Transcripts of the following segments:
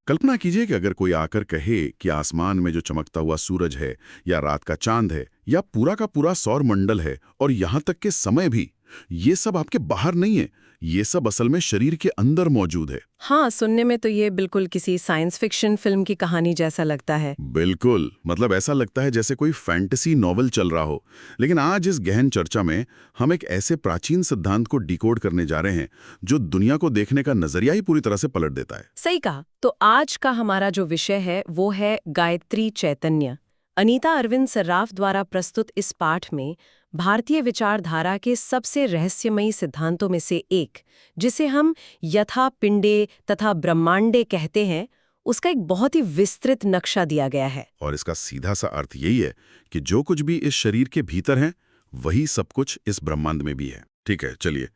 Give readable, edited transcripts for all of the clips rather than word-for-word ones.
कल्पना कीजिए कि अगर कोई आकर कहे कि आसमान में जो चमकता हुआ सूरज है या रात का चांद है या पूरा का पूरा सौर मंडल है और यहाँ तक के समय भी, ये सब आपके बाहर नहीं है, ये सब असल में शरीर के अंदर मौजूद है। हाँ, सुनने में तो ये बिल्कुल किसी साइंस फिक्शन फिल्म की कहानी जैसा लगता है। बिल्कुल, मतलब ऐसा लगता है जैसे कोई फैंटेसी नॉवल चल रहा हो। लेकिन आज इस गहन चर्चा में हम एक ऐसे प्राचीन सिद्धांत को डिकोड करने जा रहे हैं जो दुनिया को देखने का नजरिया ही पूरी तरह से पलट देता है। सही कहा। तो आज का हमारा जो विषय है वो है गायत्री चैतन्य। अनीता अरविंद सर्राफ द्वारा प्रस्तुत इस पाठ में भारतीय विचारधारा के सबसे रहस्यमयी सिद्धांतों में से एक, जिसे हम यथा पिंडे तथा ब्रह्मांडे कहते हैं, उसका एक बहुत ही विस्तृत नक्शा दिया गया है। और इसका सीधा सा अर्थ यही है कि जो कुछ भी इस शरीर के भीतर है वही सब कुछ इस ब्रह्मांड में भी है। ठीक है, चलिए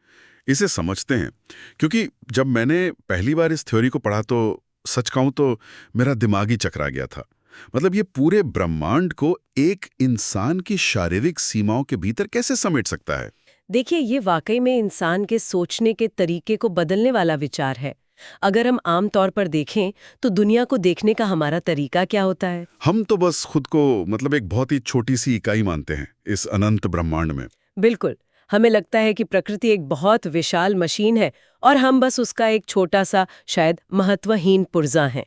इसे समझते हैं। क्योंकि जब मैंने पहली बार इस थ्योरी को पढ़ा तो सच कहूं तो मेरा दिमाग ही चकरा गया था। मतलब ये पूरे ब्रह्मांड को एक इंसान की शारीरिक सीमाओं के भीतर कैसे समेट सकता है? देखिए, ये वाकई में इंसान के सोचने के तरीके को बदलने वाला विचार है। अगर हम आम तौर पर देखें तो दुनिया को देखने का हमारा तरीका क्या होता है? हम तो बस खुद को मतलब एक बहुत ही छोटी सी इकाई मानते हैं इस अनंत ब्रह्मांड में। बिल्कुल, हमें लगता है कि प्रकृति एक बहुत विशाल मशीन है और हम बस उसका एक छोटा सा, शायद महत्वहीन पुर्जा हैं।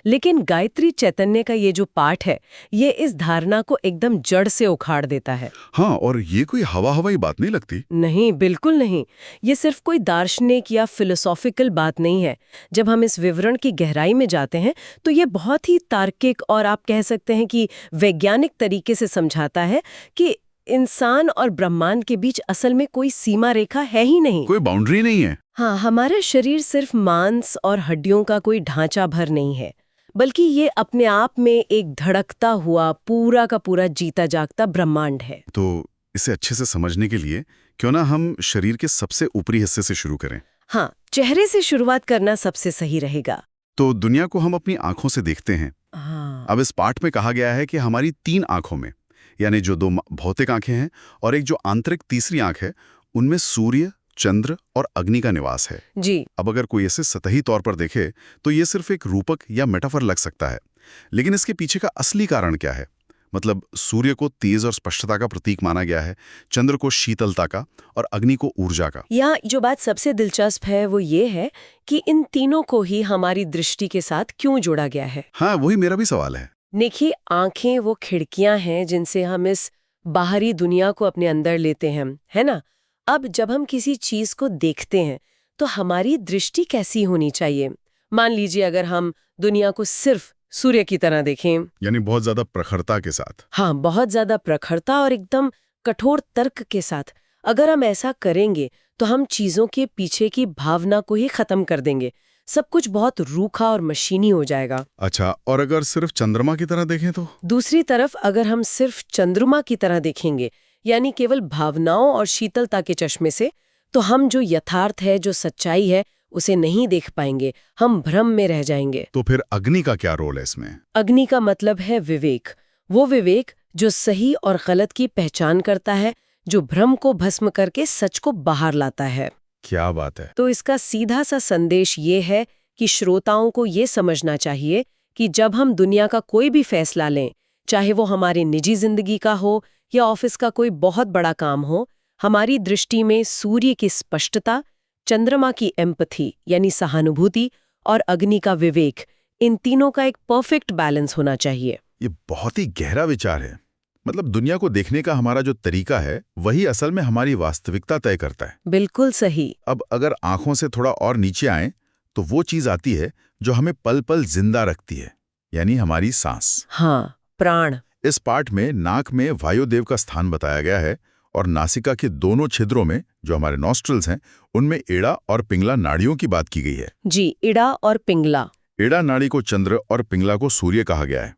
लेकिन गायत्री चैतन्य का ये जो पाठ है, ये इस धारणा को एकदम जड़ से उखाड़ देता है। हाँ, और ये कोई हवाई बात नहीं लगती। नहीं, बिल्कुल नहीं। ये सिर्फ कोई दार्शनिक या फिलोसॉफिकल बात नहीं है। जब हम इस विवरण की गहराई में जाते हैं तो ये बहुत ही तार्किक और आप कह सकते हैं कि वैज्ञानिक तरीके से समझाता है कि इंसान और ब्रह्मांड के बीच असल में कोई सीमा रेखा है ही नहीं। कोई बाउंड्री नहीं है। हाँ, हमारा शरीर सिर्फ मांस और हड्डियों का कोई ढांचा भर नहीं है, बल्कि ये अपने आप में एक धड़कता हुआ पूरा का पूरा जीता जागता ब्रह्मांड है। तो इसे अच्छे से समझने के लिए क्यों ना हम शरीर के सबसे ऊपरी हिस्से से शुरू करें। हाँ, चेहरे से शुरुआत करना सबसे सही रहेगा। तो दुनिया को हम अपनी आंखों से देखते हैं। हाँ। अब इस पाठ में कहा गया है कि हमारी 3 आंखों में, यानी जो 2 भौतिक आंखें हैं और एक जो आंतरिक तीसरी आंख है, उनमें सूर्य, चंद्र और अग्नि का निवास है। जी। अब अगर कोई इसे सतही तौर पर देखे तो ये सिर्फ एक रूपक या मेटाफर लग सकता है, लेकिन इसके पीछे का असली कारण क्या है? मतलब सूर्य को तेज और स्पष्टता का प्रतीक माना गया है, चंद्र को शीतलता का और अग्नि को ऊर्जा का। यहाँ जो बात सबसे दिलचस्प है वो ये है कि इन तीनों को ही हमारी दृष्टि के साथ क्यों जोड़ा गया है। हाँ, वही मेरा भी सवाल है। देखिए, आंखें वो खिड़कियां हैं जिनसे हम इस बाहरी दुनिया को अपने अंदर लेते हैं, है ना? अब जब हम किसी चीज को देखते हैं तो हमारी दृष्टि कैसी होनी चाहिए? मान लीजिए अगर हम दुनिया को सिर्फ सूर्य की तरह देखें, यानी बहुत ज्यादा प्रखरता के साथ। हाँ, बहुत ज्यादा प्रखरता और एकदम कठोर तर्क के साथ अगर हम ऐसा करेंगे तो हम चीजों के पीछे की भावना को ही खत्म कर देंगे। सब कुछ बहुत रूखा और मशीनी हो जाएगा। अच्छा, और अगर सिर्फ चंद्रमा की तरह देखें तो? दूसरी तरफ अगर हम सिर्फ चंद्रमा की तरह देखेंगे, यानी केवल भावनाओं और शीतलता के चश्मे से, तो हम जो यथार्थ है, जो सच्चाई है, उसे नहीं देख पाएंगे। हम भ्रम में रह जाएंगे। तो फिर अग्नि का क्या रोल है इसमें? अग्नि का मतलब है विवेक। वो विवेक जो सही और गलत की पहचान करता है, जो भ्रम को भस्म करके सच को बाहर लाता है। क्या बात है। तो इसका सीधा सा संदेश ये है कि श्रोताओं को ये समझना चाहिए कि जब हम दुनिया का कोई भी फैसला लें, चाहे वो हमारी निजी जिंदगी का हो या ऑफिस का कोई बहुत बड़ा काम हो, हमारी दृष्टि में सूर्य की स्पष्टता, चंद्रमा की एम्पथी यानी सहानुभूति और अग्नि का विवेक, इन तीनों का एक परफेक्ट बैलेंस होना चाहिए। ये बहुत ही गहरा विचार है। मतलब दुनिया को देखने का हमारा जो तरीका है वही असल में हमारी वास्तविकता तय करता है। बिल्कुल सही। अब अगर आंखों से थोड़ा और नीचे आए तो वो चीज आती है जो हमें पल पल जिंदा रखती है, यानी हमारी सांस। हाँ, प्राण। इस पाठ में नाक में वायुदेव का स्थान बताया गया है और नासिका के दोनों छिद्रों में जो हमारे नॉस्ट्रल्स हैं उनमें एड़ा और पिंगला नाड़ियों की बात की गई है। जी, एड़ा और पिंगला। एड़ा नाड़ी को चंद्र और पिंगला को सूर्य कहा गया है।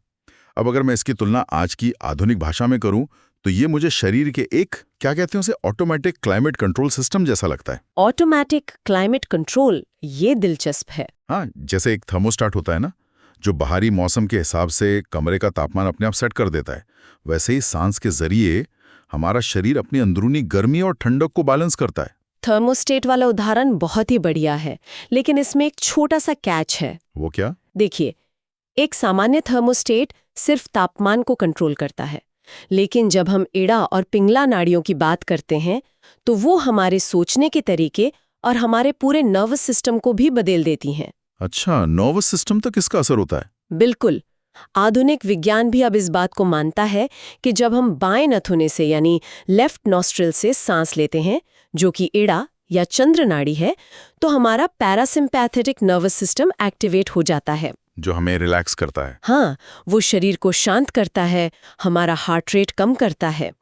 अब अगर मैं इसकी तुलना आज की आधुनिक भाषा में करूं तो ये मुझे शरीर के एक, क्या कहते हैं उसे, ऑटोमेटिक क्लाइमेट कंट्रोल सिस्टम जैसा लगता है। ऑटोमेटिक क्लाइमेट कंट्रोल, ये दिलचस्प है। हाँ, जैसे एक थर्मोस्टाट होता है ना, जो बाहरी मौसम के हिसाब से कमरे का तापमान अपने आप सेट कर देता है, वैसे ही सांस के जरिए हमारा शरीर अपनी अंदरूनी गर्मी और ठंडक को बैलेंस करता है। थर्मोस्टेट वाला उदाहरण बहुत ही बढ़िया है, लेकिन इसमें एक छोटा सा कैच है। वो क्या? देखिए, एक सामान्य थर्मोस्टेट सिर्फ तापमान को कंट्रोल करता है, लेकिन जब हम इड़ा और पिंगला नाड़ियों की बात करते हैं तो वो हमारे सोचने के तरीके और हमारे पूरे नर्वस सिस्टम को भी बदल देती हैं। अच्छा, नर्वस सिस्टम तक इसका असर होता है? बिल्कुल। आधुनिक विज्ञान भी अब इस बात को मानता है कि जब हम बाएं नथुने से यानी लेफ्ट नॉस्ट्रिल से सांस लेते हैं, जो कि इड़ा या चंद्र नाड़ी है, तो हमारा पैरासिम्पैथेटिक नर्वस सिस्टम एक्टिवेट हो जाता है, जो हमें रिलैक्स करता है। हाँ, वो शरीर को शांत करता है, हमारा हार्ट रेट कम करता है।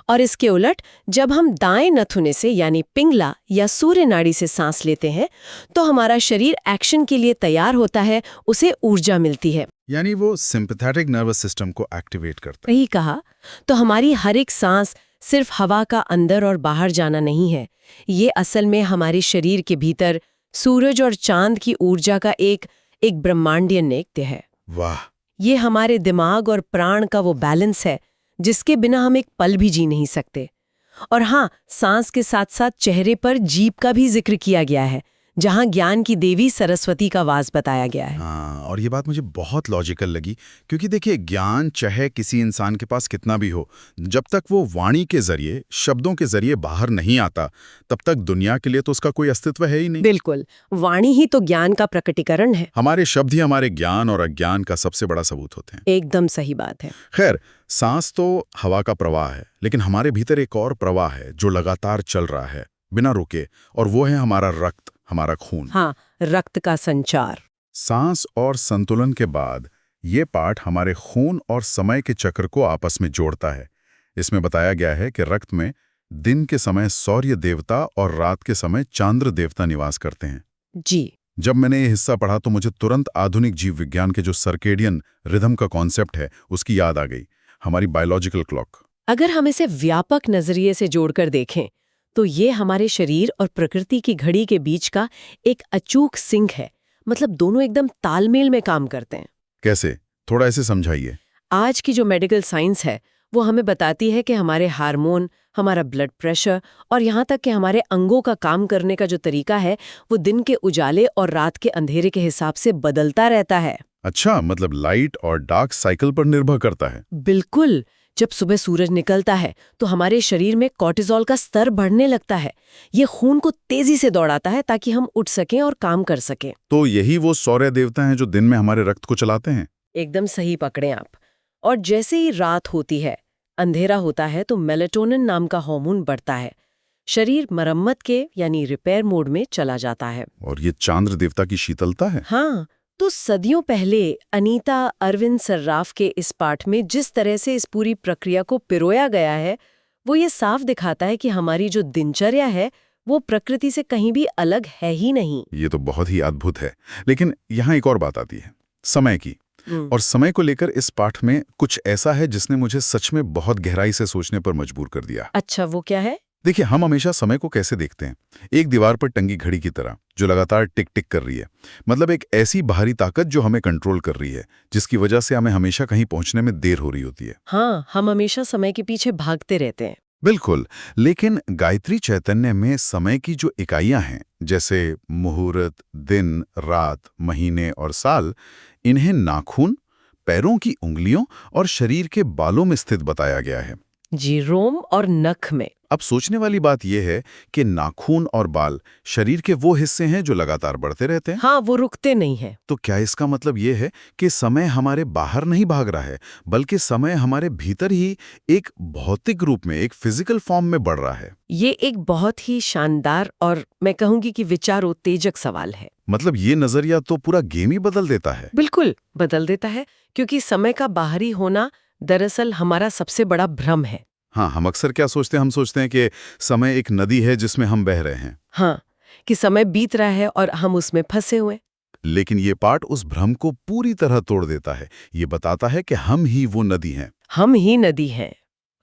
और इसके उलट जब हम दाएं नथुने से यानी पिंगला या सूर्य नाड़ी से सांस लेते हैं तो हमारा शरीर एक्शन के लिए तैयार होता है, उसे ऊर्जा मिलती है। यानी वो सिंपैथेटिक नर्वस सिस्टम को एक्टिवेट करता है। सही कहा। तो हमारी हर एक सांस सिर्फ हवा का अंदर और बाहर जाना नहीं है, ये असल में हमारे शरीर के भीतर सूरज और चांद की ऊर्जा का एक ब्रह्मांडीय नृत्य है। वाह! ये हमारे दिमाग और प्राण का वो बैलेंस है जिसके बिना हम एक पल भी जी नहीं सकते। और हाँ, सांस के साथ साथ चेहरे पर जीभ का भी जिक्र किया गया है, जहाँ ज्ञान की देवी सरस्वती का वास बताया गया है। हाँ, और ये बात मुझे बहुत लॉजिकल लगी, क्योंकि देखिए, ज्ञान चाहे किसी इंसान के पास कितना भी हो, जब तक वो वाणी के जरिए, शब्दों के जरिए बाहर नहीं आता, तब तक दुनिया के लिए तो उसका कोई अस्तित्व है ही नहीं। बिल्कुल, वाणी ही तो ज्ञान का प्रकटीकरण है। हमारे शब्द ही हमारे ज्ञान और अज्ञान का सबसे बड़ा सबूत होते हैं। एकदम सही बात है। खैर, सांस तो हवा का प्रवाह है, लेकिन हमारे भीतर एक और प्रवाह है जो लगातार चल रहा है, बिना रुके, और वो है हमारा रक्त, हमारा खून। हाँ, रक्त का संचार। सांस और संतुलन के बाद ये पाठ हमारे खून और समय के चक्र को आपस में जोड़ता है। इसमें बताया गया है कि रक्त में दिन के समय सूर्य देवता और रात के समय चांद्र देवता निवास करते हैं। जी। जब मैंने ये हिस्सा पढ़ा तो मुझे तुरंत आधुनिक जीव विज्ञान के जो सर्केडियन रिदम का कॉन्सेप्ट है उसकी याद आ गई, हमारी बायोलॉजिकल क्लॉक। अगर हम इसे व्यापक नजरिए से जोड़कर देखें तो ये हमारे शरीर और प्रकृति की घड़ी के बीच का एक अचूक सिंक है। मतलब दोनों एकदम तालमेल में काम करते हैं। कैसे? थोड़ा ऐसे समझाइए। आज की जो मेडिकल साइंस है वो हमें बताती है कि हमारे हार्मोन, हमारा ब्लड प्रेशर और यहाँ तक कि हमारे अंगों का काम करने का जो तरीका है वो दिन के उजाले और रात के अंधेरे के हिसाब से बदलता रहता है। अच्छा, मतलब लाइट और डार्क साइकिल पर निर्भर करता है। बिल्कुल। जब सुबह सूरज निकलता है तो हमारे शरीर में कॉर्टिसोल का स्तर बढ़ने लगता है। ये खून को तेजी से दौड़ाता है ताकि हम उठ सकें और काम कर सकें। तो यही वो सूर्य देवता हैं जो दिन में हमारे रक्त को चलाते हैं। एकदम सही पकड़े आप। और जैसे ही रात होती है, अंधेरा होता है, तो मेलेटोनिन नाम का हार्मोन बढ़ता है। शरीर मरम्मत के यानी रिपेयर मोड में चला जाता है। और ये चांद्र देवता की शीतलता है। हाँ, तो सदियों पहले अनीता अरविंद सर्राफ के इस पाठ में जिस तरह से इस पूरी प्रक्रिया को पिरोया गया है, वो ये साफ दिखाता है कि हमारी जो दिनचर्या है वो प्रकृति से कहीं भी अलग है ही नहीं। ये तो बहुत ही अद्भुत है। लेकिन यहाँ एक और बात आती है, समय की। और समय को लेकर इस पाठ में कुछ ऐसा है जिसने मुझे सच में बहुत गहराई से सोचने पर मजबूर कर दिया। अच्छा, वो क्या है? देखिए, हम हमेशा समय को कैसे देखते हैं? एक दीवार पर टंगी घड़ी की तरह, जो लगातार टिक टिक कर रही है। मतलब एक ऐसी बाहरी ताकत जो हमें कंट्रोल कर रही है, जिसकी वजह से हमें हमेशा कहीं पहुंचने में देर हो रही होती है। हाँ, हम हमेशा समय के पीछे भागते रहते हैं। बिल्कुल। लेकिन गायत्री चैतन्य में समय की जो इकाइयां हैं, जैसे मुहूर्त, दिन, रात, महीने और साल, इन्हें नाखून, पैरों की उंगलियों और शरीर के बालों में स्थित बताया गया है। जी, रोम और नख में। अब सोचने वाली बात यह है कि नाखून और बाल शरीर के वो हिस्से हैं जो लगातार बढ़ते रहते हैं। हाँ, वो रुकते नहीं हैं। तो क्या इसका मतलब ये है कि समय हमारे बाहर नहीं भाग रहा है, बल्कि समय हमारे भीतर ही एक भौतिक रूप में, एक फिजिकल फॉर्म में बढ़ रहा है? ये एक बहुत ही शानदार और मैं कहूंगी कि विचारोत्तेजक सवाल है। मतलब ये नजरिया तो पूरा गेम ही बदल देता है। बिल्कुल बदल देता है, क्योंकि समय का बाहरी होना दरअसल हमारा सबसे बड़ा भ्रम है। हाँ, हम अक्सर क्या सोचते हैं? हम सोचते हैं कि समय एक नदी है जिसमें हम बह रहे हैं। हाँ, कि समय बीत रहा है और हम उसमें फंसे हुए। लेकिन ये पाठ उस भ्रम को पूरी तरह तोड़ देता है। ये बताता है कि हम ही वो नदी हैं। हम ही नदी हैं।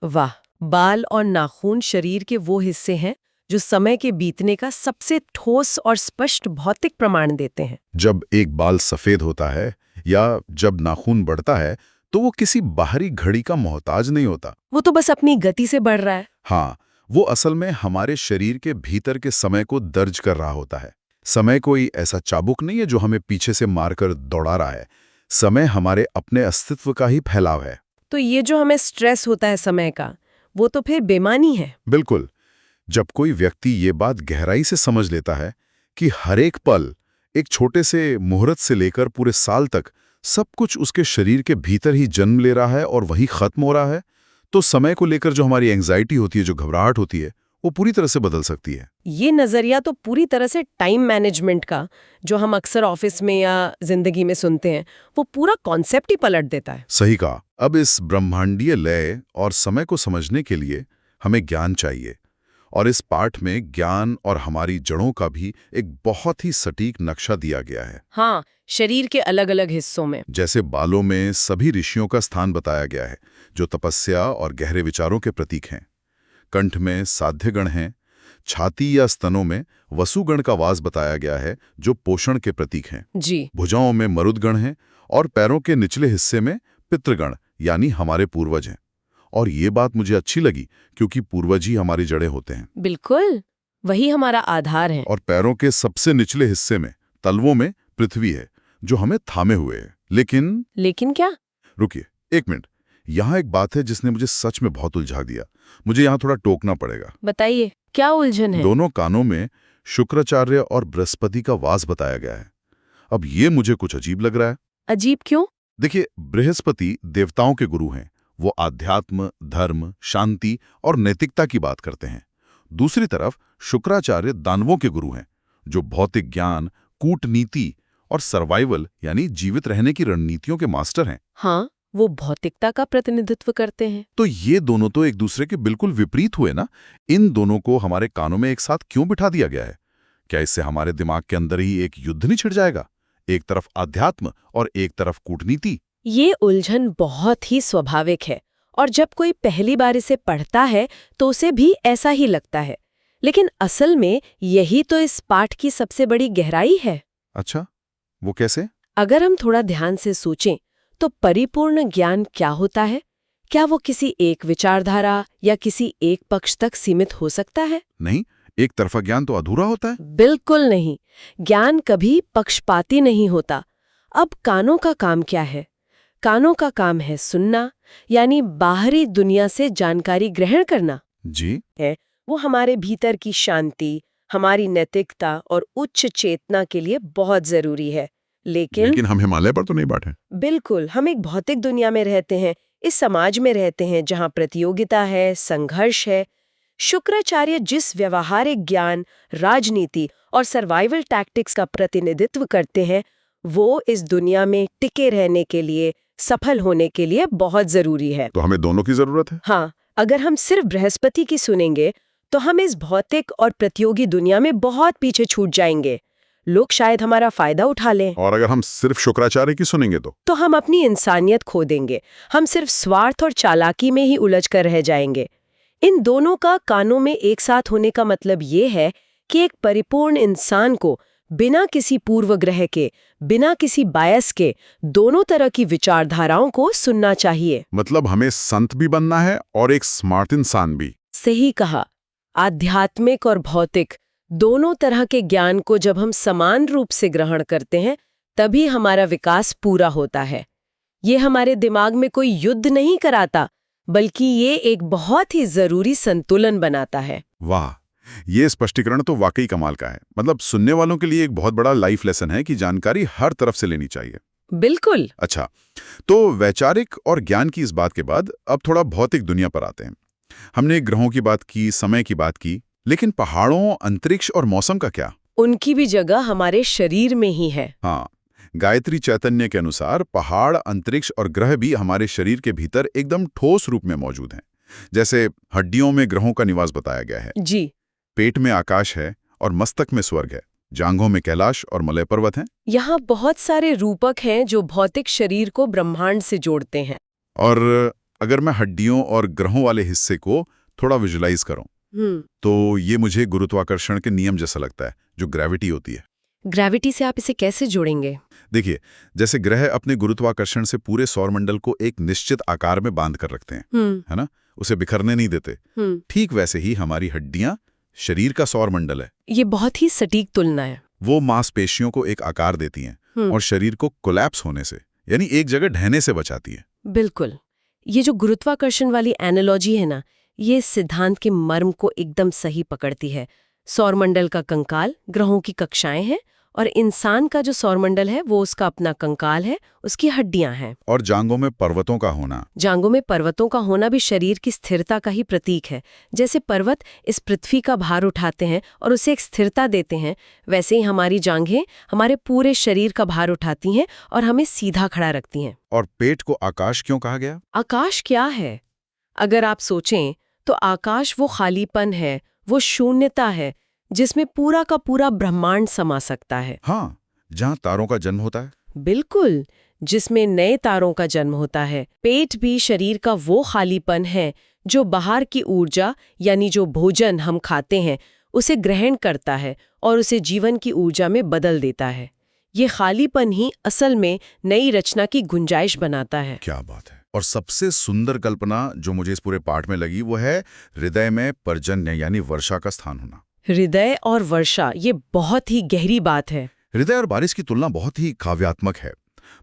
वाह! बाल और नाखून शरीर के वो हिस्से हैं जो समय के बीतने का सबसे ठोस और स्पष्ट भौतिक प्रमाण देते हैं। जब एक बाल सफेद होता है या जब नाखून बढ़ता है, तो वो किसी बाहरी घड़ी का मोहताज नहीं होता। वो तो बस अपनी गति से बढ़ रहा है। हाँ, वो असल में हमारे शरीर के भीतर के समय को दर्ज कर रहा होता है। समय कोई ऐसा चाबुक नहीं है जो हमें पीछे से मारकर दौड़ा रहा है। समय हमारे अपने अस्तित्व का ही फैलाव है। तो ये जो हमें स्ट्रेस होता है समय का, वो तो फिर बेमानी है। बिल्कुल। जब कोई व्यक्ति ये बात गहराई से समझ लेता है कि हर एक पल, एक छोटे से मुहूर्त से लेकर पूरे साल तक सब कुछ उसके शरीर के भीतर ही जन्म ले रहा है और वही खत्म हो रहा है, तो समय को लेकर जो हमारी एंग्जाइटी होती है, जो घबराहट होती है, वो पूरी तरह से बदल सकती है। ये नजरिया तो पूरी तरह से टाइम मैनेजमेंट का, जो हम अक्सर ऑफिस में या जिंदगी में सुनते हैं, वो पूरा कॉन्सेप्ट ही पलट देता है। सही कहा। अब इस ब्रह्मांडीय लय और समय को समझने के लिए हमें ज्ञान चाहिए, और इस पाठ में ज्ञान और हमारी जड़ों का भी एक बहुत ही सटीक नक्शा दिया गया है। हाँ, शरीर के अलग अलग हिस्सों में। जैसे बालों में सभी ऋषियों का स्थान बताया गया है, जो तपस्या और गहरे विचारों के प्रतीक हैं। कंठ में साध्यगण हैं, छाती या स्तनों में वसुगण का वास बताया गया है, जो पोषण के प्रतीक हैं। जी। भुजाओं में मरुदगण हैं और पैरों के निचले हिस्से में पितृगण यानी हमारे पूर्वज हैं। और ये बात मुझे अच्छी लगी क्योंकि पूर्वज ही हमारी जड़ें होते हैं। बिल्कुल, वही हमारा आधार है। और पैरों के सबसे निचले हिस्से में तलवों में पृथ्वी है, जो हमें थामे हुए है। लेकिन क्या? रुकिए एक मिनट, यहाँ एक बात है जिसने मुझे सच में बहुत उलझा दिया। मुझे यहाँ थोड़ा टोकना पड़ेगा। बताइए, क्या उलझन है? दोनों कानों में शुक्राचार्य और बृहस्पति का वास बताया गया है। अब ये मुझे कुछ अजीब लग रहा है। अजीब क्यों? देखिए, बृहस्पति देवताओं के गुरु हैं। वो आध्यात्म, धर्म, शांति और नैतिकता की बात करते हैं। दूसरी तरफ शुक्राचार्य दानवों के गुरु हैं, जो भौतिक ज्ञान, कूटनीति और सर्वाइवल यानी जीवित रहने की रणनीतियों के मास्टर हैं। हाँ, वो भौतिकता का प्रतिनिधित्व करते हैं। तो ये दोनों तो एक दूसरे के बिल्कुल विपरीत हुए ना। इन दोनों को हमारे कानों में एक साथ क्यों बिठा दिया गया है? क्या इससे हमारे दिमाग के अंदर ही एक युद्ध नहीं छिड़ जाएगा? एक तरफ आध्यात्म और एक तरफ कूटनीति। ये उलझन बहुत ही स्वाभाविक है, और जब कोई पहली बार इसे पढ़ता है तो उसे भी ऐसा ही लगता है। लेकिन असल में यही तो इस पाठ की सबसे बड़ी गहराई है। अच्छा, वो कैसे? अगर हम थोड़ा ध्यान से सोचें तो परिपूर्ण ज्ञान क्या होता है? क्या वो किसी एक विचारधारा या किसी एक पक्ष तक सीमित हो सकता है? नहीं, एक तरफा ज्ञान तो अधूरा होता है। बिल्कुल नहीं। ज्ञान कभी पक्षपाती नहीं होता। अब कानों का काम क्या है? कानों का काम है सुनना, यानी बाहरी दुनिया से जानकारी ग्रहण करना। जी। है वो हमारे भीतर की शांति, हमारी नैतिकता और उच्च चेतना के लिए बहुत जरूरी है। लेकिन हम हिमालय पर तो नहीं बैठे। बिल्कुल, हम एक भौतिक दुनिया में रहते हैं, इस समाज में रहते हैं जहां प्रतियोगिता है, संघर्ष है। शुक्राचार्य जिस व्यवहारिक ज्ञान, राजनीति और सर्वाइवल टैक्टिक्स का प्रतिनिधित्व करते हैं, वो इस दुनिया में टिके रहने के लिए, सफल होने के लिए बहुत जरूरी है। तो हमें दोनों की जरूरत है। हाँ, अगर हम सिर्फ बृहस्पति की सुनेंगे तो हम इस भौतिक और प्रतियोगी दुनिया में बहुत पीछे छूट जाएंगे। लोग शायद हमारा फायदा उठा लें। और अगर हम सिर्फ शुक्राचार्य की सुनेंगे तो हम अपनी इंसानियत खो देंगे। हम सिर्फ स्वार्थ और चालाकी में ही उलझ कर रह जाएंगे। इन दोनों का कानों में एक साथ होने का मतलब ये है कि एक परिपूर्ण इंसान को बिना किसी पूर्वग्रह के, बिना किसी बायस के, दोनों तरह की विचारधाराओं को सुनना चाहिए। मतलब हमें संत भी बनना है और एक स्मार्ट इंसान भी। सही कहा। आध्यात्मिक और भौतिक दोनों तरह के ज्ञान को जब हम समान रूप से ग्रहण करते हैं, तभी हमारा विकास पूरा होता है। ये हमारे दिमाग में कोई युद्ध नहीं कराता, बल्कि ये एक बहुत ही जरूरी संतुलन बनाता है। वाह, ये स्पष्टीकरण तो वाकई कमाल का है। मतलब सुनने वालों के लिए एक बहुत बड़ा लाइफ लेसन है कि जानकारी हर तरफ से लेनी चाहिए। बिल्कुल। अच्छा, तो वैचारिक और ज्ञान की इस बात के बाद अब थोड़ा भौतिक दुनिया पर आते हैं। हमने ग्रहों की बात की, समय की बात की, लेकिन पहाड़ों, अंतरिक्ष और मौसम का क्या? उनकी भी जगह हमारे शरीर में ही है। हाँ, गायत्री चैतन्य के अनुसार पहाड़, अंतरिक्ष और ग्रह भी हमारे शरीर के भीतर एकदम ठोस रूप में मौजूद हैं। जैसे हड्डियों में ग्रहों का निवास बताया गया है। जी। पेट में आकाश है और मस्तक में स्वर्ग है। जांघों में कैलाश और मलय पर्वत हैं। यहाँ बहुत सारे रूपक हैं जो भौतिक शरीर को ब्रह्मांड से जोड़ते हैं। और अगर मैं हड्डियों और ग्रहों वाले हिस्से को थोड़ा विजुलाइज करूं, तो ये मुझे गुरुत्वाकर्षण के नियम जैसा लगता है, जो ग्रेविटी होती है। ग्रेविटी से आप इसे कैसे जोड़ेंगे? देखिए, जैसे ग्रह अपने गुरुत्वाकर्षण से पूरे सौरमंडल को एक निश्चित आकार में बांध कर रखते हैं, है ना, उसे बिखरने नहीं देते। ठीक वैसे ही हमारी हड्डियां शरीर का सौरमंडल है। ये बहुत ही सटीक तुलना है। वो मांसपेशियों को एक आकार देती हैं और शरीर को कोलैप्स होने से, यानी एक जगह ढहने से बचाती है। बिल्कुल। ये जो गुरुत्वाकर्षण वाली एनालॉजी है ना, ये इस सिद्धांत के मर्म को एकदम सही पकड़ती है। सौरमंडल का कंकाल ग्रहों की कक्षाएं हैं और इंसान का जो सौरमंडल है वो उसका अपना कंकाल है, उसकी हड्डियां हैं। और जांघों में पर्वतों का होना। जांघों में पर्वतों का होना भी शरीर की स्थिरता का ही प्रतीक है। जैसे पर्वत इस पृथ्वी का भार उठाते हैं और उसे एक स्थिरता देते हैं, वैसे ही हमारी जांघें हमारे पूरे शरीर का भार उठाती हैं और हमें सीधा खड़ा रखती हैं। और पेट को आकाश क्यों कहा गया? आकाश क्या है? अगर आप सोचें तो आकाश वो खालीपन है, वो शून्यता है जिसमें पूरा का पूरा ब्रह्मांड समा सकता है। हाँ, जहाँ तारों का जन्म होता है। बिल्कुल, जिसमें नए तारों का जन्म होता है। पेट भी शरीर का वो खालीपन है जो बाहर की ऊर्जा यानी जो भोजन हम खाते हैं उसे ग्रहण करता है और उसे जीवन की ऊर्जा में बदल देता है। ये खालीपन ही असल में नई रचना की गुंजाइश बनाता है। क्या बात है। और सबसे सुंदर कल्पना जो मुझे इस पूरे पाठ में लगी वो है हृदय में पर्जन्य यानी वर्षा का स्थान होना। हृदय और वर्षा, ये बहुत ही गहरी बात है। हृदय और बारिश की तुलना बहुत ही काव्यात्मक है।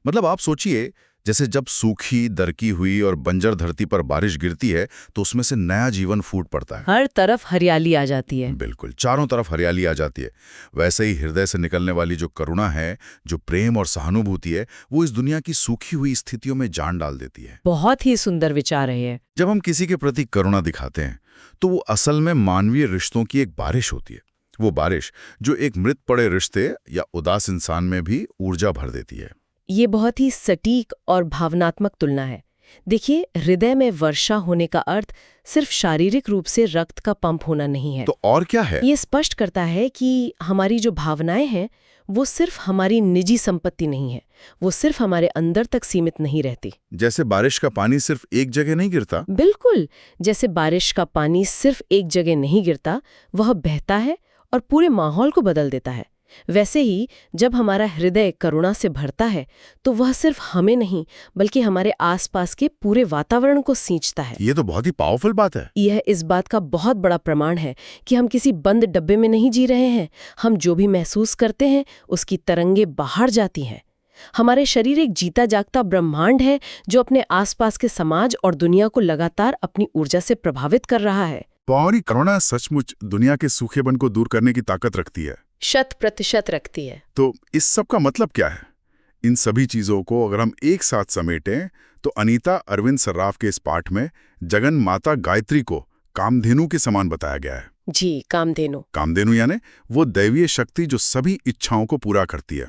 मतलब आप सोचिए, जैसे जब सूखी, दरकी हुई और बंजर धरती पर बारिश गिरती है तो उसमें से नया जीवन फूट पड़ता है। हर तरफ हरियाली आ जाती है। बिल्कुल, चारों तरफ हरियाली आ जाती है। वैसे ही हृदय से निकलने वाली जो करुणा है, जो प्रेम और सहानुभूति है, वो इस दुनिया की सूखी हुई स्थितियों में जान डाल देती है। बहुत ही सुंदर विचार है ये। जब हम किसी के प्रति करुणा दिखाते हैं तो वो असल में मानवीय रिश्तों की एक बारिश होती है। वो बारिश जो एक मृत पड़े रिश्ते या उदास इंसान में भी ऊर्जा भर देती है। ये बहुत ही सटीक और भावनात्मक तुलना है। देखिए, हृदय में वर्षा होने का अर्थ सिर्फ शारीरिक रूप से रक्त का पंप होना नहीं है। तो और क्या है? ये स्पष्ट करता है कि हमारी जो भावनाएं हैं वो सिर्फ हमारी निजी संपत्ति नहीं है, वो सिर्फ हमारे अंदर तक सीमित नहीं रहती। जैसे बारिश का पानी सिर्फ एक जगह नहीं गिरता। बिल्कुल, जैसे बारिश का पानी सिर्फ एक जगह नहीं गिरता, वह बहता है और पूरे माहौल को बदल देता है। वैसे ही जब हमारा हृदय करुणा से भरता है तो वह सिर्फ हमें नहीं बल्कि हमारे आसपास के पूरे वातावरण को सींचता है। ये तो बहुत ही पावरफुल बात है। यह इस बात का बहुत बड़ा प्रमाण है कि हम किसी बंद डब्बे में नहीं जी रहे हैं। हम जो भी महसूस करते हैं उसकी तरंगे बाहर जाती हैं। हमारे शरीर एक जीता जागता ब्रह्मांड है जो अपने आसपास के समाज और दुनिया को लगातार अपनी ऊर्जा से प्रभावित कर रहा है। पौरी करुणा सचमुच दुनिया के सूखेपन को दूर करने की ताकत रखती है। 100% रखती है। तो इस सब का मतलब क्या है? इन सभी चीजों को अगर हम एक साथ समेटें तो अनीता अरविंद सर्राफ के इस पाठ में जगन माता गायत्री को कामधेनु के समान बताया गया है। जी, कामधेनु। कामधेनु यानी वो दैवीय शक्ति जो सभी इच्छाओं को पूरा करती है।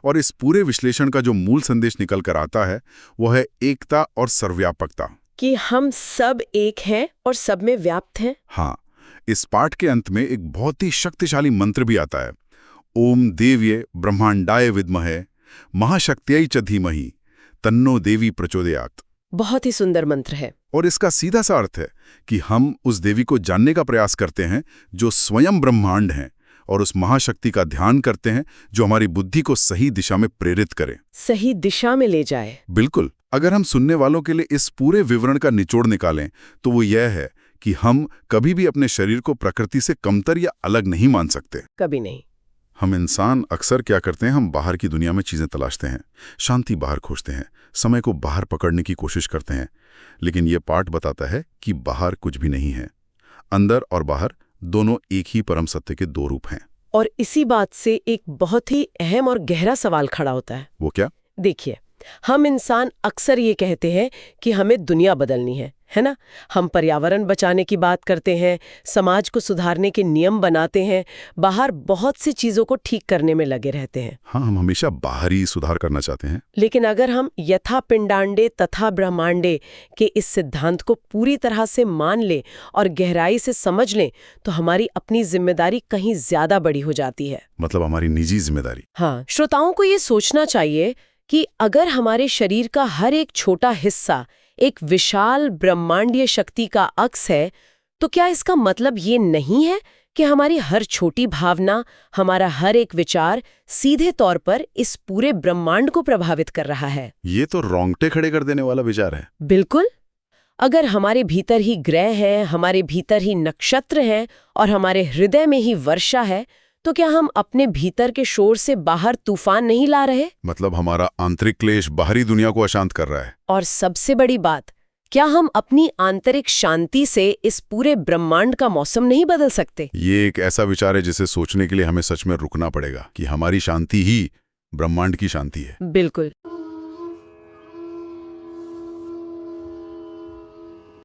और इस पूरे विश्लेषण का जो मूल संदेश निकल कर आता है वो है एकता और सर्वव्यापकता, कि हम सब एक हैं और सब में व्याप्त हैं। हाँ, इस पाठ के अंत में एक बहुत ही शक्तिशाली मंत्र भी आता है। ओम देव्ये ब्रह्मांडाय विद्महे महाशक्त्यै च धीमहि तन्नो देवी प्रचोदयात्। बहुत ही सुंदर मंत्र है। और इसका सीधा सा अर्थ है कि हम उस देवी को जानने का प्रयास करते हैं जो स्वयं ब्रह्मांड हैं और उस महाशक्ति का ध्यान करते हैं जो हमारी बुद्धि को सही दिशा में प्रेरित करे, सही दिशा में ले जाए। बिल्कुल। अगर हम सुनने वालों के लिए इस पूरे विवरण का निचोड़ निकालें तो वो यह है कि हम कभी भी अपने शरीर को प्रकृति से कमतर या अलग नहीं मान सकते। कभी नहीं। हम इंसान अक्सर क्या करते हैं, हम बाहर की दुनिया में चीजें तलाशते हैं, शांति बाहर खोजते हैं, समय को बाहर पकड़ने की कोशिश करते हैं। लेकिन ये पाठ बताता है कि बाहर कुछ भी नहीं है, अंदर और बाहर दोनों एक ही परम सत्य के दो रूप हैं। और इसी बात से एक बहुत ही अहम और गहरा सवाल खड़ा होता है। वो क्या? देखिए, हम इंसान अक्सर ये कहते हैं कि हमें दुनिया बदलनी है ना? हम पर्यावरण बचाने की बात करते हैं, समाज को सुधारने के नियम बनाते हैं, बाहर बहुत सी चीजों को ठीक करने में लगे रहते हैं। हाँ, हम हमेशा बाहरी सुधार करना चाहते हैं। लेकिन अगर हम यथा पिंडांडे तथा ब्रह्मांडे के इस सिद्धांत को पूरी तरह से मान लें और गहराई से समझ लें तो हमारी अपनी जिम्मेदारी कहीं ज्यादा बड़ी हो जाती है। मतलब हमारी निजी जिम्मेदारी। हाँ, श्रोताओं को ये सोचना चाहिए कि अगर हमारे शरीर का हर एक छोटा हिस्सा एक विशाल ब्रह्मांडीय शक्ति का अक्स है तो क्या इसका मतलब ये नहीं है कि हमारी हर छोटी भावना, हमारा हर एक विचार सीधे तौर पर इस पूरे ब्रह्मांड को प्रभावित कर रहा है। ये तो रोंगटे खड़े कर देने वाला विचार है। बिल्कुल। अगर हमारे भीतर ही ग्रह हैं, हमारे भीतर ही नक्षत्र हैं और हमारे हृदय में ही वर्षा है, तो क्या हम अपने भीतर के शोर से बाहर तूफान नहीं ला रहे? मतलब हमारा आंतरिक क्लेश बाहरी दुनिया को अशांत कर रहा है। और सबसे बड़ी बात, क्या हम अपनी आंतरिक शांति से इस पूरे ब्रह्मांड का मौसम नहीं बदल सकते? ये एक ऐसा विचार है जिसे सोचने के लिए हमें सच में रुकना पड़ेगा कि हमारी शांति ही ब्रह्मांड की शांति है। बिल्कुल।